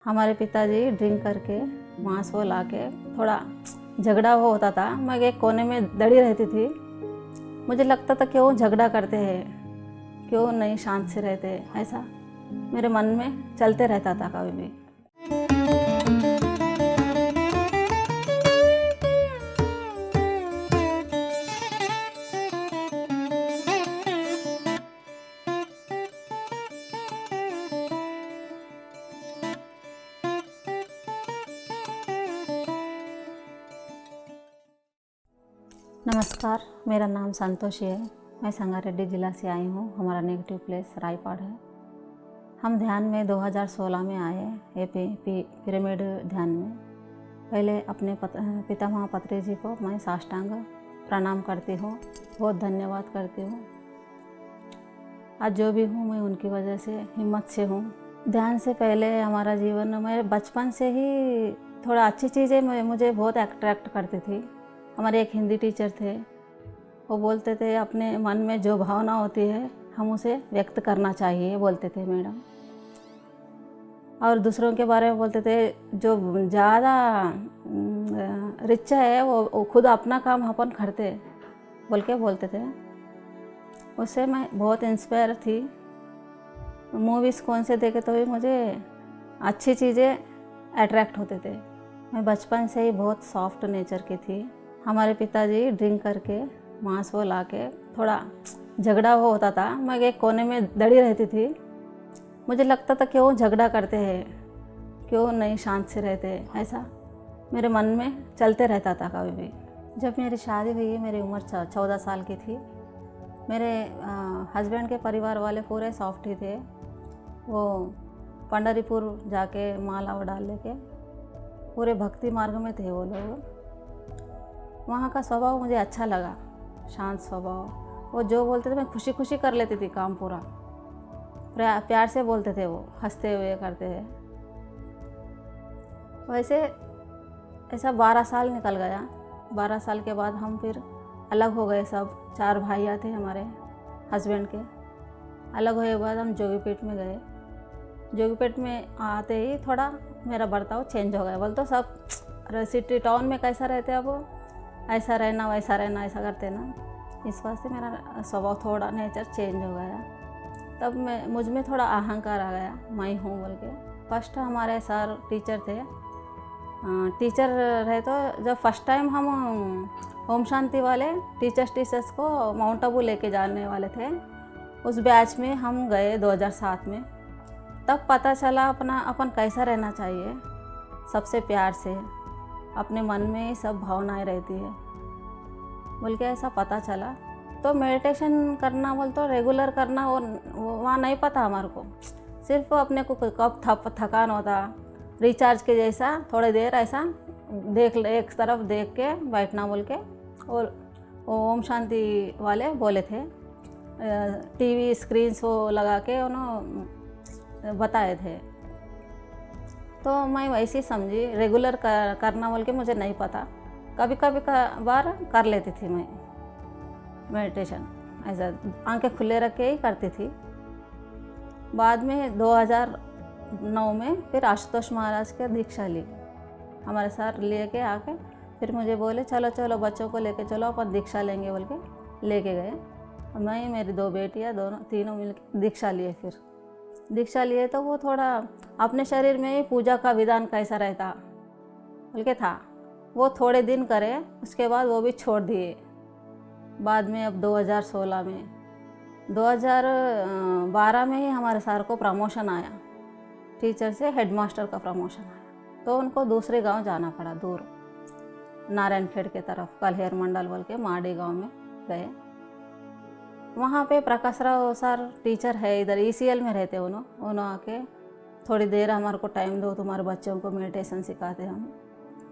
हमारे पिताजी ड्रिंक करके मांस वो ला के थोड़ा झगड़ा वो होता था। मैं एक कोने में दड़ी रहती थी। मुझे लगता था क्यों झगड़ा करते हैं, क्यों नहीं शांत से रहते, ऐसा मेरे मन में चलते रहता था कभी भी। नमस्कार, मेरा नाम संतोषी है। मैं संगारेड्डी ज़िला से आई हूँ। हमारा नेगेटिव प्लेस रायपाड़ है। हम ध्यान में 2016 में आए ये पिरामिड ध्यान में। पहले अपने पितामह पत्री जी को मैं साष्टांग प्रणाम करती हूँ, बहुत धन्यवाद करती हूँ। आज जो भी हूँ मैं उनकी वजह से हिम्मत से हूँ। ध्यान से पहले हमारा जीवन में बचपन से ही थोड़ा अच्छी चीज़ें मुझे बहुत अट्रैक्ट करती थी। हमारे एक हिंदी टीचर थे, वो बोलते थे अपने मन में जो भावना होती है हम उसे व्यक्त करना चाहिए, बोलते थे मैडम। और दूसरों के बारे में बोलते थे जो ज़्यादा रिच है वो खुद अपना काम अपन करते बोल के बोलते थे। उससे मैं बहुत इंस्पायर थी। मूवीज़ कौन से देखे तो भी मुझे अच्छी चीज़ें अट्रैक्ट होते थे। मैं बचपन से ही बहुत सॉफ्ट नेचर की थी। हमारे पिताजी ड्रिंक करके मांस वो ला के थोड़ा झगड़ा वो होता था। मैं एक कोने में दड़ी रहती थी। मुझे लगता था क्यों झगड़ा करते हैं, क्यों नहीं शांत से रहते, ऐसा मेरे मन में चलते रहता था कभी भी। जब मेरी शादी हुई मेरी उम्र 14 साल की थी। मेरे हस्बैंड के परिवार वाले पूरे सॉफ्ट ही थे। वो पंडरीपुर जाके माला डाल लेके पूरे भक्ति मार्ग में थे वो लोग। वहाँ का स्वभाव मुझे अच्छा लगा, शांत स्वभाव। वो जो बोलते थे मैं खुशी खुशी कर लेती थी काम पूरा। प्यार से बोलते थे, वो हंसते हुए करते थे। वैसे ऐसा 12 साल निकल गया। 12 साल के बाद हम फिर अलग हो गए। सब 4 भाइयाँ थे हमारे हस्बैंड के। अलग होने के बाद हम जोगीपेट में गए। जोगीपेट में आते ही थोड़ा मेरा बर्ताव चेंज हो गया। बोल तो सब सिटी टाउन में कैसा रहते हैं वो, ऐसा रहना वैसा रहना, ऐसा करते ना। इस वजह से मेरा स्वभाव थोड़ा नेचर चेंज हो गया। तब मुझ में थोड़ा अहंकार आ गया, मैं हूँ बोल के। फर्स्ट हमारे सर टीचर थे। टीचर रहे तो जब फर्स्ट टाइम हम ओम शांति वाले टीचर्स को माउंट आबू लेके जाने वाले थे, उस बैच में हम गए 2007 में। तब पता चला अपन कैसा रहना चाहिए, सबसे प्यार से, अपने मन में ही सब भावनाएं रहती है बोल के ऐसा पता चला। तो मेडिटेशन करना बोल तो रेगुलर करना वो वहाँ नहीं पता हमारे को। सिर्फ अपने को कब थकान होता, रिचार्ज के जैसा थोड़ी देर ऐसा एक तरफ देख के बैठना बोल के। और ओम शांति वाले बोले थे, टीवी स्क्रीन वो लगा के उन्होंने बताए थे। तो मैं वैसे ही समझी, रेगुलर करना बोल के मुझे नहीं पता। कभी बार कर लेती थी मैं मेडिटेशन, ऐसा आंखें खुले रख के ही करती थी। बाद में 2009 में फिर आशुतोष महाराज की दीक्षा ली। हमारे साथ लेके आके फिर मुझे बोले चलो बच्चों को लेके चलो अपन दीक्षा लेंगे बोल के लेके गए। मैं मेरी 2 बेटियाँ तीनों मिलकर दीक्षा लिए। फिर दीक्षा लिए तो वो थोड़ा अपने शरीर में ही पूजा का विधान कैसा रहता बोल के था, वो थोड़े दिन करे, उसके बाद वो भी छोड़ दिए। बाद में अब 2016 में 2012 में ही हमारे सर को प्रमोशन आया, टीचर से हेडमास्टर का प्रमोशन आया। तो उनको दूसरे गांव जाना पड़ा, दूर नारायणखेड़ के तरफ, कलहेर मंडल बोल के माड़ी गांव में गए। वहाँ पे प्रकाश राव सर टीचर है, इधर ECL में रहते उन्होंने आके थोड़ी देर हमारे को टाइम दो, तुम्हारे बच्चों को मेडिटेशन सिखाते हम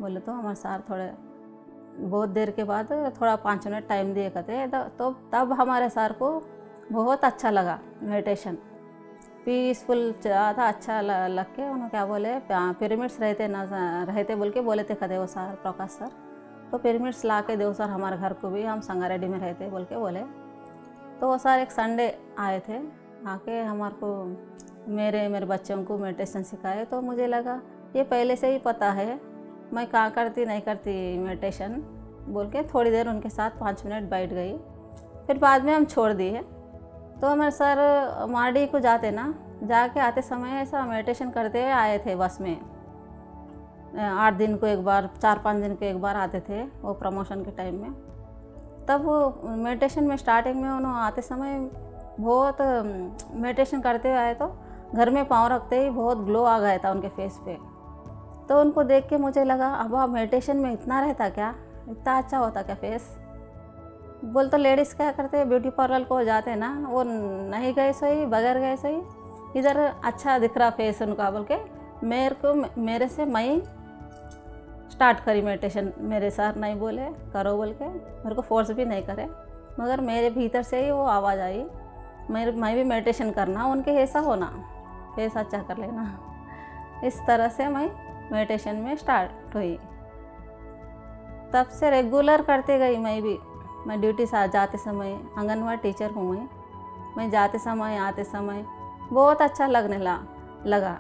बोले। तो हमारे सर थोड़े बहुत देर के बाद थोड़ा 5 मिनट टाइम दिए कहते। तो तब हमारे सर को बहुत अच्छा लगा मेडिटेशन, पीसफुल था, अच्छा लग के उन्होंने क्या बोले पिरामिड्स रहते बोल के बोले थे कहते वो सर प्रकाश सर। तो पिरामिड्स ला के दो सर हमारे घर को भी, हम संगारेड्डी में रहते बोल के बोले। तो वो सर एक संडे आए थे, आके हमारे को मेरे बच्चों को मेडिटेशन सिखाए। तो मुझे लगा ये पहले से ही पता है, मैं कहाँ करती नहीं करती मेडिटेशन बोल के थोड़ी देर उनके साथ 5 मिनट बैठ गई। फिर बाद में हम छोड़ दिए। तो हमारे सर मारडी को जाते ना, जाके आते समय ऐसा मेडिटेशन करते हुए आए थे बस में। 8 दिन को एक बार, 4-5 दिन को एक बार आते थे वो प्रमोशन के टाइम में। तब वो मेडिटेशन में स्टार्टिंग में उन्होंने आते समय बहुत मेडिटेशन करते हुए आए। तो घर में पाँव रखते ही बहुत ग्लो आ गया था उनके फेस पे। तो उनको देख के मुझे लगा अब मेडिटेशन में इतना रहता क्या, इतना अच्छा होता क्या फेस। बोल तो लेडीज़ क्या करते, ब्यूटी पार्लर को जाते ना, वो नहीं गए सही, बगैर गए सही, इधर अच्छा दिख रहा फेस उनका बोल के मेरे से मैं स्टार्ट करी मेडिटेशन। मेरे सर नहीं बोले करो बोल के, मेरे को फोर्स भी नहीं करे, मगर मेरे भीतर से ही वो आवाज़ आई मैं भी मेडिटेशन करना, उनके ऐसा होना, फेस अच्छा कर लेना। इस तरह से मैं मेडिटेशन में स्टार्ट हुई। तब से रेगुलर करते गई मैं भी। मैं ड्यूटी से जाते समय, आंगनवाड़ी टीचर हूँ मैं जाते समय आते समय बहुत अच्छा लगने लगा।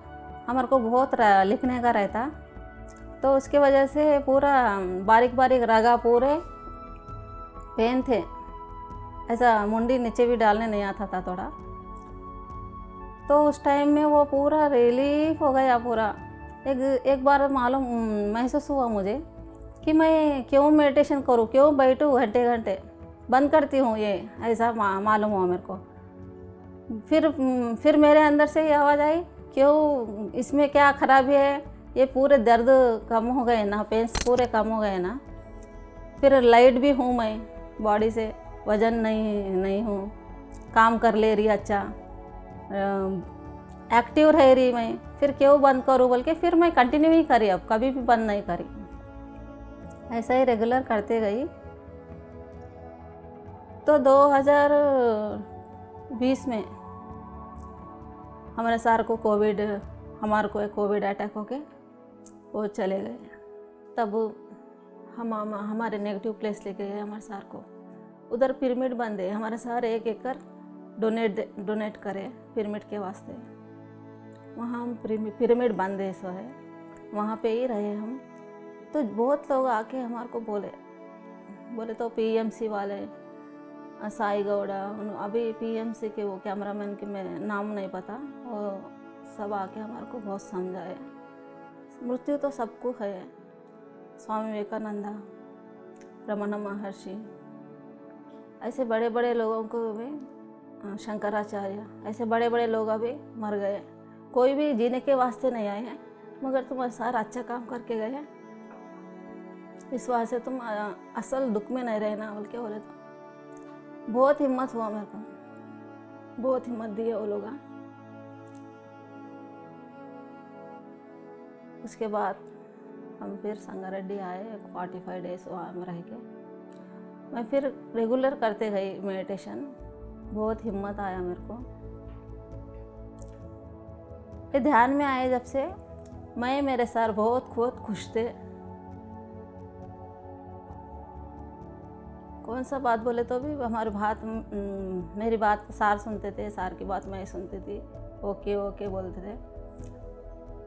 हमारे को बहुत लिखने का रहता, तो उसकी वजह से पूरा बारीक बारीक रगा पूरे पेन थे, ऐसा मुंडी नीचे भी डालने नहीं आता था थोड़ा। तो उस टाइम में वो पूरा रिलीफ हो गया पूरा। एक बार मालूम महसूस हुआ मुझे कि मैं क्यों मेडिटेशन करूँ, क्यों बैठूँ घंटे घंटे, बंद करती हूँ ये, ऐसा मालूम हुआ मेरे को। फिर मेरे अंदर से ये आवाज़ आई क्यों, इसमें क्या खराबी है, ये पूरे दर्द कम हो गए ना, पेन्स पूरे कम हो गए ना। फिर लाइट भी हूँ मैं बॉडी से, वजन नहीं हूँ, काम कर ले रही अच्छा, एक्टिव रह रही मैं। फिर क्यों बंद करूँ बोल के फिर मैं कंटिन्यू ही करी, अब कभी भी बंद नहीं करी, ऐसा ही रेगुलर करते गई। तो 2020 में हमारे सर को हमारे को कोविड अटैक होके वो चले गए। तब हमारे नेगेटिव प्लेस लेके गए हमारे सर को। उधर पिरामिड बंदे, हमारे सर 1 एकड़ डोनेट करे पिरामिड के वास्ते। वहाँ हम पिरामिड बंदे सो है, वहाँ पे ही रहे हम। तो बहुत लोग आके हमारे को बोले तो पीएमसी वाले साई गौड़ा, अभी पीएमसी के वो कैमरामैन के मैं नाम नहीं पता, वो सब आके हमारे को बहुत समझाए। मृत्यु तो सबको है, स्वामी विवेकानंदा, रमन महर्षि, ऐसे बड़े बड़े लोगों को भी, शंकराचार्य, ऐसे बड़े बड़े लोग अभी मर गए। कोई भी जीने के वास्ते नहीं आए हैं, मगर तुम सारा अच्छा काम करके गए हैं, इस वास्ते तुम असल दुख में नहीं रहना बोल के बोले। तो बहुत हिम्मत हुआ मेरे को, बहुत हिम्मत दी है वो लोग। उसके बाद हम फिर संगारेड्डी आए, 45 डेज वहाँ में रह के मैं फिर रेगुलर करते गई मेडिटेशन। बहुत हिम्मत आया मेरे को। ये ध्यान में आए जब से, मैं मेरे सर बहुत खुश थे। कौन सा बात बोले तो भी हमारी बात, मेरी बात सार सुनते थे, सार की बात मैं सुनती थी, ओके बोलते थे।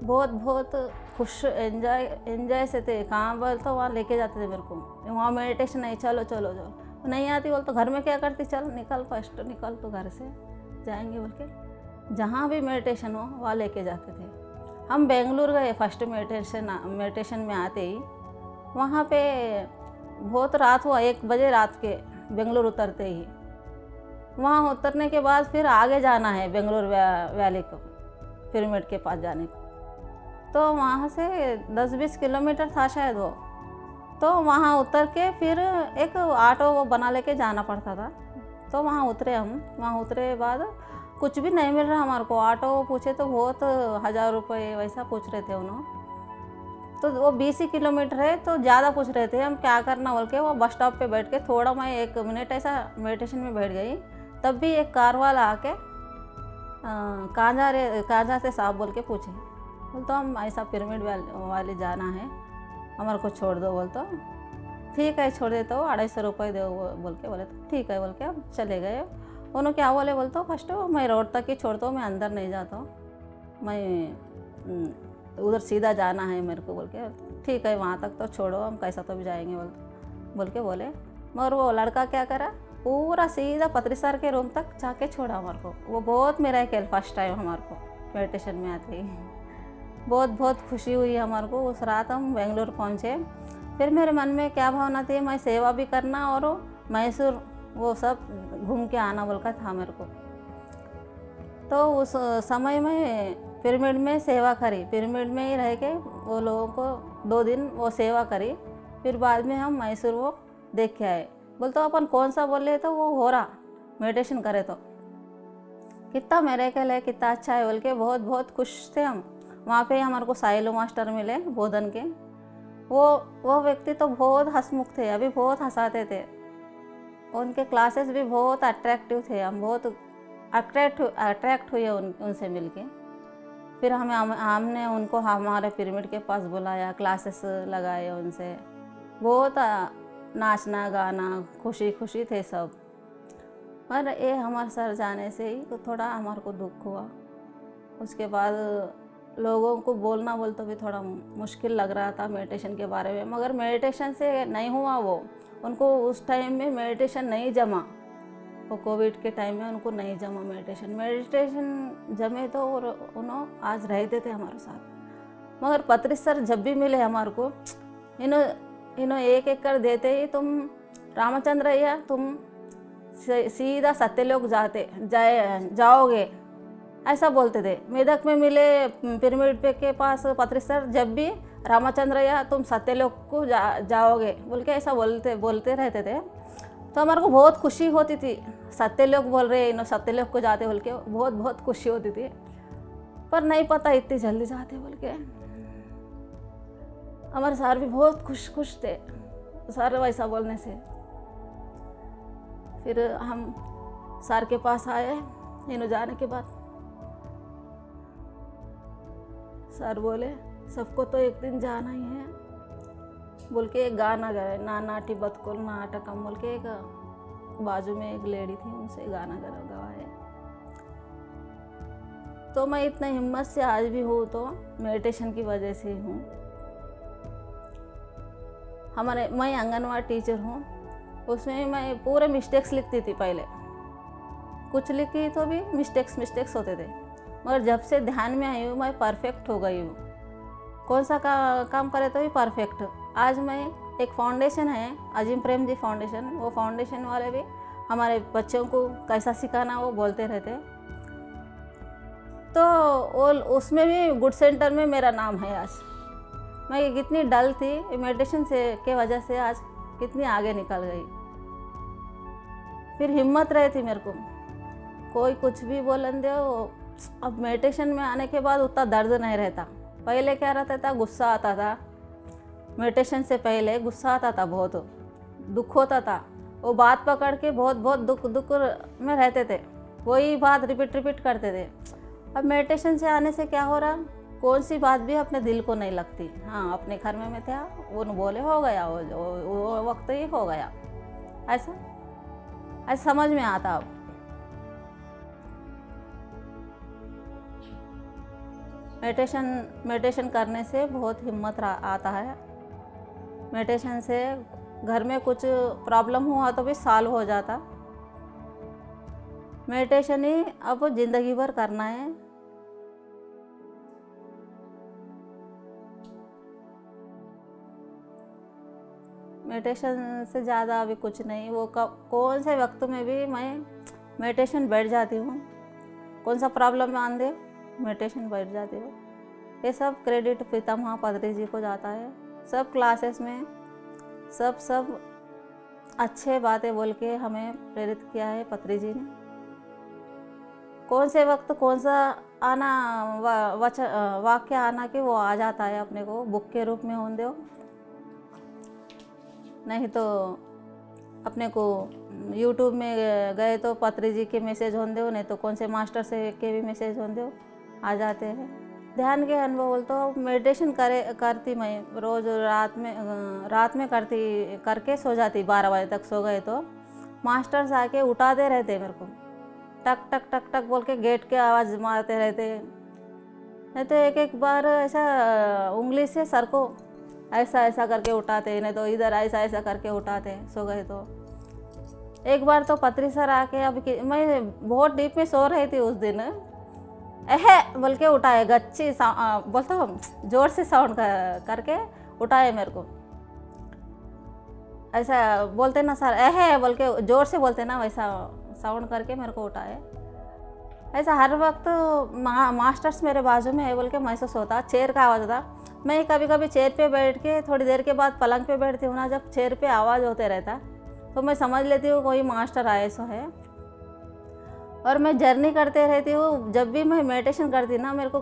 बहुत खुश, एंजॉय से थे। कहाँ बोल तो वहाँ लेके जाते थे मेरे को, वहाँ मेडिटेशन नहीं, चलो नहीं आती बोल तो घर में क्या करती, चल निकल फर्स्ट निकल तो घर से जाएंगे बोल के जहाँ भी मेडिटेशन हो वहाँ लेके जाते थे। हम बेंगलुरु गए फर्स्ट मेडिटेशन में आते ही। वहाँ पे बहुत रात हुआ, 1 बजे रात के बेंगलुरु उतरते ही। वहाँ उतरने के बाद फिर आगे जाना है बेंगलुरु वैली को, पिरामिड के पास जाने को। तो वहाँ से 10-20 किलोमीटर था शायद वो। तो वहाँ उतर के फिर एक ऑटो वो बना लेके जाना पड़ता था। तो वहाँ उतरे हम। वहाँ उतरे बाद कुछ भी नहीं मिल रहा हमारे को। ऑटो पूछे तो बहुत 1000 रुपये वैसा पूछ रहे थे उन्होंने। तो वो 20 ही किलोमीटर है तो ज़्यादा पूछ रहे थे। हम क्या करना बोल के वो बस स्टॉप पे बैठ के थोड़ा मैं 1 मिनट ऐसा मेडिटेशन में बैठ गई। तब भी एक कार वाला आके कहाँ जा से साहब बोल के पूछे। बोल तो हम ऐसा पिरामिड वाले जाना है, हमारे को छोड़ दो। बोल तो ठीक है छोड़ देता हूँ, 250 रुपये दो बोल के बोले। तो ठीक है बोल के हम चले गए। उन्होंने क्या बोले बोल तो फर्स्ट मैं रोड तक ही छोड़ता हूँ, मैं अंदर नहीं जाता हूँ। मैं उधर सीधा जाना है मेरे को बोल के, ठीक है वहाँ तक तो छोड़ो, हम कैसा तो भी जाएंगे बोल के बोले। मगर वो लड़का क्या करा, पूरा सीधा पत्री सर के रूम तक जाके छोड़ा हमारे को। वो बहुत मेरा एक फर्स्ट टाइम हमारे को मेडिटेशन में आते ही बहुत बहुत खुशी हुई हमारे को। उस रात हम बेंगलोर पहुँचे। फिर मेरे मन में क्या भावना थी, मैं सेवा भी करना और मैसूर वो सब घूम के आना बोल का था मेरे को। तो उस समय में पिरामिड में सेवा करी, पिरामिड में ही रह के वो लोगों को 2 दिन वो सेवा करी। फिर बाद में हम मैसूर वो देख के आए। बोल तो अपन कौन सा बोले, तो वो हो रहा मेडिटेशन करे तो कितना मेरे ख्याल है, कितना अच्छा है बोल के बहुत बहुत खुश थे हम। वहाँ पे हमारे को साइलो मास्टर मिले बोधन के। वो व्यक्ति तो बहुत हंसमुख थे, अभी बहुत हंसाते थे। उनके क्लासेस भी बहुत अट्रैक्टिव थे, हम बहुत अट्रैक्ट हुए उनसे मिलके। फिर हमने उनको हमारे पिरामिड के पास बुलाया, क्लासेस लगाए उनसे। बहुत नाचना गाना खुशी खुशी थे सब। पर ये हमारे सर जाने से ही तो थोड़ा हमारे को दुख हुआ। उसके बाद लोगों को बोलना बोलते भी थोड़ा मुश्किल लग रहा था मेडिटेशन के बारे में, मगर मेडिटेशन से नहीं हुआ। वो उनको उस टाइम में मेडिटेशन नहीं जमा, वो कोविड के टाइम में उनको नहीं जमा मेडिटेशन जमे तो उन्होंने आज रहते थे हमारे साथ। मगर पत्री सर जब भी मिले हमारे को, इन्हों एक एक कर देते ही, तुम रामचंद्र या तुम सीधा सत्यलोक जाओगे ऐसा बोलते थे। मेदक में मिले पिरामिड पे के पास पत्री सर जब भी रामचंद्र या तुम सत्यलोक को जाओगे बोल के ऐसा बोलते रहते थे। तो हमारे को बहुत खुशी होती थी, सत्यलोक बोल रहे इन्हों सत्यलोक को जाते बोल के बहुत बहुत खुशी होती थी। पर नहीं पता इतनी जल्दी जाते बोल के। हमारे सर भी बहुत खुश थे सर वैसा बोलने से। फिर हम सर के पास आए इन्हों जाने के बाद। सर बोले सबको तो एक दिन जाना ही है बोल के एक गाना गाए, ना नाटी बतकुल ना अटकम बोल के। एक बाजू में एक लेडी थी, उनसे गाना गवाए। तो मैं इतना हिम्मत से आज भी हूँ तो मेडिटेशन की वजह से ही हूँ। मैं आंगनवाड़ी टीचर हूँ, उसमें मैं पूरे मिस्टेक्स लिखती थी। पहले कुछ लिखी तो भी मिस्टेक्स होते थे, मगर जब से ध्यान में आई हूँ मैं परफेक्ट हो गई हूँ। कौन सा काम करे तो भी परफेक्ट। आज मैं एक फाउंडेशन है अजीम प्रेम जी फाउंडेशन, वो फाउंडेशन वाले भी हमारे बच्चों को कैसा सिखाना वो बोलते रहते। तो वो उसमें भी गुड सेंटर में मेरा नाम है। आज मैं कितनी डल थी, मेडिटेशन के वजह से आज कितनी आगे निकल गई। फिर हिम्मत रहती मेरे को, कोई कुछ भी बोलन दे। अब मेडिटेशन में आने के बाद उतना दर्द नहीं रहता। पहले क्या रहता था, गुस्सा आता था। मेडिटेशन से पहले गुस्सा आता था, बहुत दुख होता था। वो बात पकड़ के बहुत दुख में रहते थे, वही बात रिपीट करते थे। अब मेडिटेशन से आने से क्या हो रहा, कौन सी बात भी अपने दिल को नहीं लगती। हाँ अपने घर में था, वो बोले हो गया, वो वक्त ही हो गया, ऐसा समझ में आता। अब मेडिटेशन करने से बहुत हिम्मत आता है। मेडिटेशन से घर में कुछ प्रॉब्लम हुआ तो भी सॉल्व हो जाता। मेडिटेशन ही अब ज़िंदगी भर करना है। मेडिटेशन से ज़्यादा अभी कुछ नहीं। वो कौन से वक्त में भी मैं मेडिटेशन बैठ जाती हूँ। कौन सा प्रॉब्लम में आन दे मेडिटेशन बैठ जाती हूँ। ये सब क्रेडिट पितामह पत्री जी को जाता है। सब क्लासेस में सब अच्छे बातें बोल के हमें प्रेरित किया है पत्री जी ने। कौन से वक्त कौन सा आना वाक्य आना कि वो आ जाता है अपने को बुक के रूप में होने दो। नहीं तो अपने को यूट्यूब में गए तो पत्री जी के मैसेज होने दो, नहीं तो कौन से मास्टर से के भी मैसेज होने दो, आ जाते हैं। ध्यान के अनुभव बोल तो मेडिटेशन करती मैं रोज़ रात में करके सो जाती। 12 बजे तक सो गए तो मास्टर्स आके उठाते रहते मेरे को, टक टक टक टक बोल के गेट के आवाज़ मारते रहते। नहीं तो एक एक बार ऐसा उंगली से सर को ऐसा ऐसा करके उठाते, नहीं तो इधर ऐसा ऐसा करके उठाते सो गए तो। एक बार तो पत्री सर आके, मैं बहुत डीप में सो रही थी उस दिन, एहे बोल के उठाए, गच्ची बोलते हो जोर से साउंड करके उठाए मेरे को। ऐसा बोलते ना सर, एहे बोल के जोर से बोलते ना, वैसा साउंड करके मेरे को उठाए। ऐसा हर वक्त मास्टर्स मेरे बाजू में है बोल के महसूस होता। चेयर का आवाज़ होता, मैं कभी कभी चेयर पे बैठ के थोड़ी देर के बाद पलंग पे बैठती हूँ ना, जब चेयर पे आवाज़ होते रहता तो मैं समझ लेती हूँ कोई मास्टर आए सो है। और मैं जर्नी करते रहती हूँ, जब भी मैं मेडिटेशन करती ना, मेरे को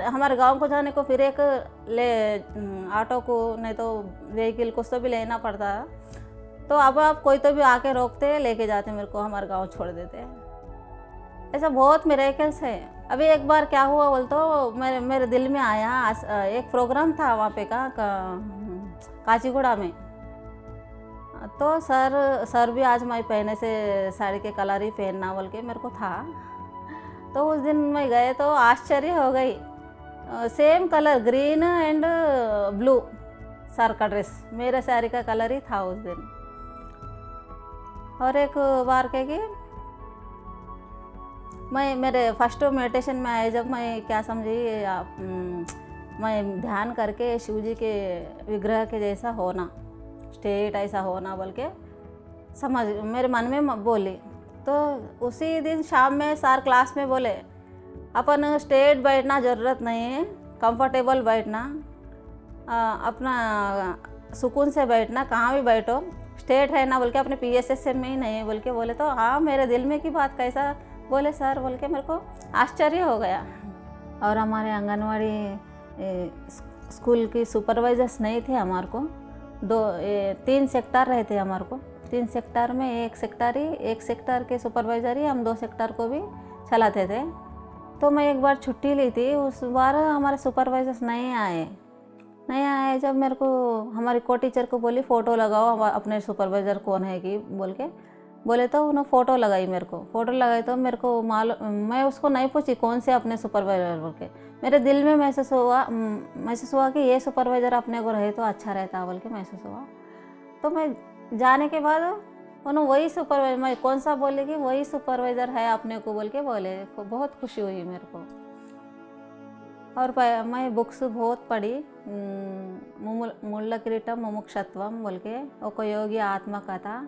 हमारे गांव को जाने को फिर एक ऑटो को नहीं तो व्हीकल कुछ तो भी लेना पड़ता। तो अब आप कोई तो भी आके रोकते लेके जाते मेरे को, हमारे गांव छोड़ देते। ऐसा बहुत मिरेकल्स है। अभी एक बार क्या हुआ बोल तो मेरे दिल में आया, एक प्रोग्राम था वहाँ पे काचीगुड़ा में, तो सर भी आज मैं पहने से साड़ी के कलर ही पहनना बोल के मेरे को था। तो उस दिन मैं गए तो आश्चर्य हो गई, same colour green and blue sir का ड्रेस, मेरे साड़ी का कलर ही था उस दिन। और एक बार क्या कि मैं मेरे फर्स्ट मेडिटेशन में आए, जब मैं क्या समझी, मैं ध्यान करके शिव जी के विग्रह के जैसा होना, स्टेट ऐसा होना बोल के समझ मेरे मन में बोली। तो उसी दिन शाम में सर क्लास में बोले, अपन स्टेट बैठना ज़रूरत नहीं है, कंफर्टेबल बैठना, अपना सुकून से बैठना, कहाँ भी बैठो, स्टेट रहना बोल के, अपने PSSM में ही नहीं बोल के बोले। तो हाँ, मेरे दिल में की बात कैसा बोले सर बोल के मेरे को आश्चर्य हो गया। और हमारे आंगनवाड़ी स्कूल की सुपरवाइजर्स नहीं थे हमारे को, 3 सेक्टर रहते हमारे को, 3 सेक्टर में एक सेक्टर के सुपरवाइजर ही हम 2 सेक्टर को भी चलाते थे। तो मैं एक बार छुट्टी ली थी, उस बार हमारे सुपरवाइजर्स नहीं आए। जब मेरे को हमारी को टीचर को बोली फ़ोटो लगाओ अपने सुपरवाइज़र कौन है कि बोल के बोले, तो उन्होंने फ़ोटो लगाई मेरे को। फ़ोटो लगाई तो मेरे को मैं उसको नहीं पूछी कौन से अपने सुपरवाइज़र बोल के, मेरे दिल में महसूस हुआ कि ये सुपरवाइज़र अपने को रहे तो अच्छा रहता बोल के महसूस हुआ। तो मैं जाने के बाद उन्होंने वही सुपरवाइज़र, मैं कौन सा बोले कि वही सुपरवाइज़र है अपने को बोल के बोले, बहुत खुशी हुई मेरे को। और मैं बुक्स बहुत पढ़ी, मुल्लकिरीटम मुमुक्षत्वम बोल के, एक योगी आत्मकथा,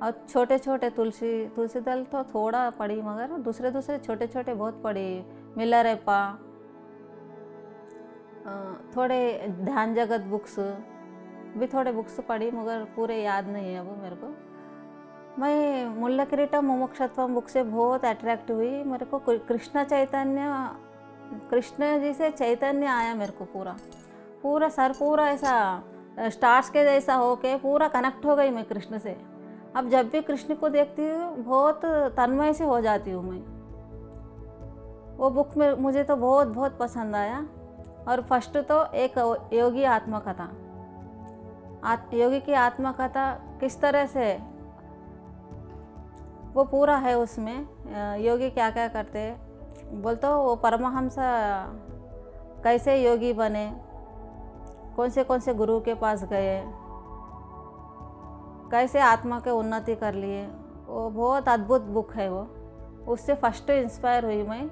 और छोटे छोटे तुलसी दल तो थोड़ा पढ़ी, मगर दूसरे छोटे छोटे बहुत पढ़ी, मिलरेपा, थोड़े ध्यान जगत बुक्स भी थोड़े बुक्स पढ़ी, मगर पूरे याद नहीं है अब मेरे को। मैं मुल्लकिरीटम मुमुक्षत्वम बुक से बहुत अट्रैक्ट हुई। मेरे को कृष्ण जी से चैतन्य आया मेरे को, पूरा सर पूरा ऐसा स्टार्स के जैसा होके पूरा कनेक्ट हो गई मैं कृष्ण से। अब जब भी कृष्ण को देखती हूँ बहुत तन्मय से हो जाती हूँ मैं। वो बुक में मुझे तो बहुत बहुत पसंद आया। और फर्स्ट तो एक योगी आत्मकथा, योगी की आत्मकथा किस तरह से वो पूरा है उसमें, योगी क्या क्या करते बोलते हो, वो परमहंस कैसे योगी बने, कौन से गुरु के पास गए, कैसे आत्मा के उन्नति कर लिए, वो बहुत अद्भुत बुक है वो। उससे फर्स्ट इंस्पायर हुई मैं।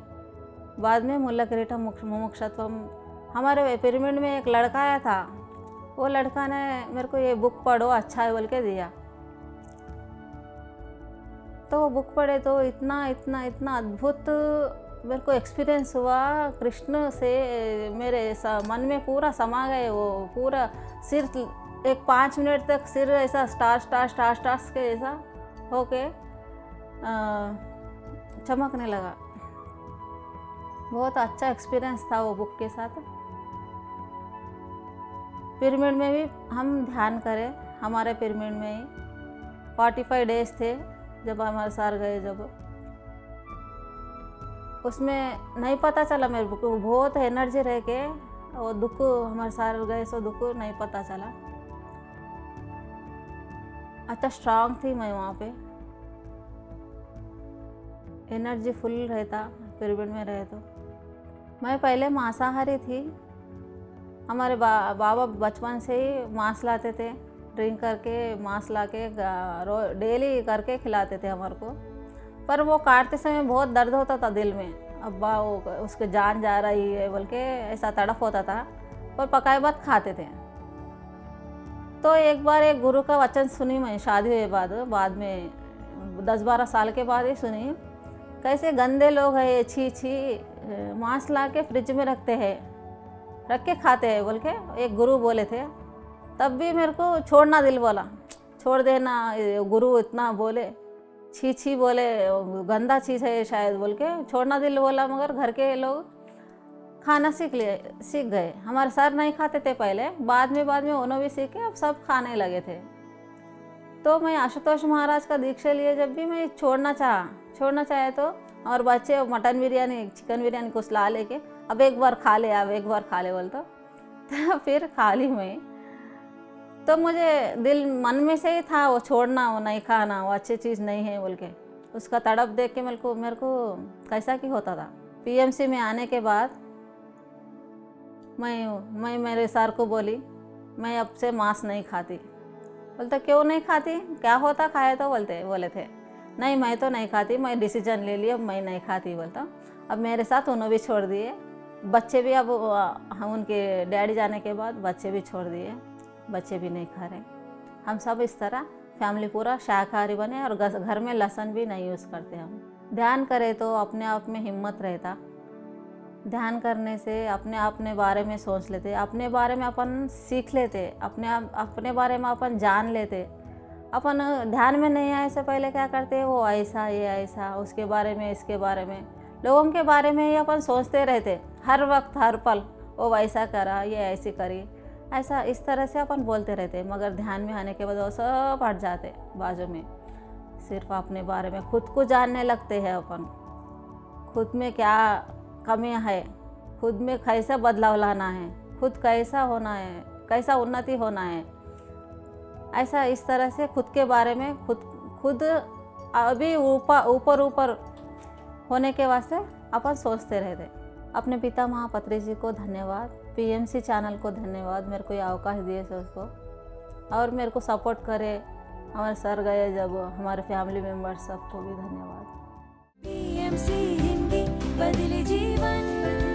बाद में मुल्लकिरीटम मुमुक्षत्वम, हमारे पिरामिड में एक लड़का आया था, वो लड़का ने मेरे को ये बुक पढ़ो अच्छा है बोल के दिया। तो वो बुक पढ़े तो इतना इतना इतना अद्भुत मेरे को एक्सपीरियंस हुआ कृष्ण से, मेरे मन में पूरा समा गए। वो पूरा सिर एक 5 मिनट तक सिर ऐसा स्टार्स के ऐसा होके चमकने लगा। बहुत अच्छा एक्सपीरियंस था वो बुक के साथ। पिरामिड में भी हम ध्यान करें, हमारे पिरामिड में ही 45 डेज थे जब हमारे सार गए, जब उसमें नहीं पता चला मेरे को, बहुत एनर्जी रह के वो दुख, हमारे सार गए सो दुख नहीं पता चला। अच्छा स्ट्रांग थी मैं वहाँ पे, एनर्जी फुल रहता पिरामिड में रहे तो। मैं पहले मांसाहारी थी। हमारे बाबा बचपन से ही मांस लाते थे, ड्रिंक करके मांस ला के डेली करके खिलाते थे हमारे को। पर वो काटते समय बहुत दर्द होता था दिल में, अब्बा वो उसके जान जा रही है बोल के ऐसा तड़प होता था। पर पकाए बाद खाते थे। तो एक बार एक गुरु का वचन सुनी मैं, शादी हुए बाद में 10-12 साल के बाद ही सुनी। कैसे गंदे लोग हैं, छी छी, मांस ला के फ्रिज में रखते हैं, रख के खाते हैं बोल के एक गुरु बोले थे। तब भी मेरे को छोड़ना दिल बोला, छोड़ देना, गुरु इतना बोले, छी छी बोले, गंदा चीज़ है शायद बोल के छोड़ना दिल बोला। मगर घर के लोग खाना सीख गए। हमारे सर नहीं खाते थे पहले, बाद में उन्होंने भी सीखे, अब सब खाने लगे थे। तो मैं आशुतोष महाराज का दीक्षा लिए जब भी मैं छोड़ना चाहे तो, और बच्चे मटन बिरयानी चिकन बिरयानी कुछ ला लेके अब एक बार खा ले बोलते तो फिर खा ली मैं। तो मुझे दिल मन में से ही था वो छोड़ना, वो नहीं खाना, वो अच्छी चीज़ नहीं है बोल के। उसका तड़प देख के मेरे को कैसा कि होता था। पीएमसी में आने के बाद मैं मेरे सर को बोली मैं अब से मांस नहीं खाती। बोलते क्यों नहीं खाती, क्या होता खाए तो बोले थे नहीं मैं तो नहीं खाती, मैं डिसीजन ले लिया, मैं नहीं खाती बोलता। अब मेरे साथ उन्होंने भी छोड़ दिए, बच्चे भी अब उनके डैडी जाने के बाद बच्चे भी छोड़ दिए, बच्चे भी नहीं खा रहे। हम सब इस तरह फैमिली पूरा शाकाहारी बने और घर में लहसुन भी नहीं यूज़ करते हम। ध्यान करें तो अपने आप में हिम्मत रहता। ध्यान करने से अपने बारे में सोच लेते, अपने बारे में अपन सीख लेते, अपने बारे में अपन जान लेते। अपन ध्यान में नहीं आए से पहले क्या करते, वो ऐसा ये ऐसा, उसके बारे में इसके बारे में, लोगों के बारे में ही अपन सोचते रहते हर वक्त हर पल, वो वैसा करा ये ऐसी करी, ऐसा इस तरह से अपन बोलते रहते। मगर ध्यान में आने के बाद वो सब हट जाते बाजू में, सिर्फ अपने बारे में खुद को जानने लगते हैं अपन। खुद में क्या कमियां है, खुद में कैसा बदलाव लाना है, खुद कैसा होना है, कैसा उन्नति होना है, ऐसा इस तरह से खुद के बारे में खुद अभी ऊपर होने के वास्ते अपन सोचते रहते। अपने पिता महापत्री जी को धन्यवाद, पीएमसी चैनल को धन्यवाद, मेरे को ये अवकाश दिए से उसको, और मेरे को सपोर्ट करे। हमारे सर गए जब, हमारे फैमिली मेम्बर्स सबको भी धन्यवाद। पीएमसी हिंदी बदले जीवन।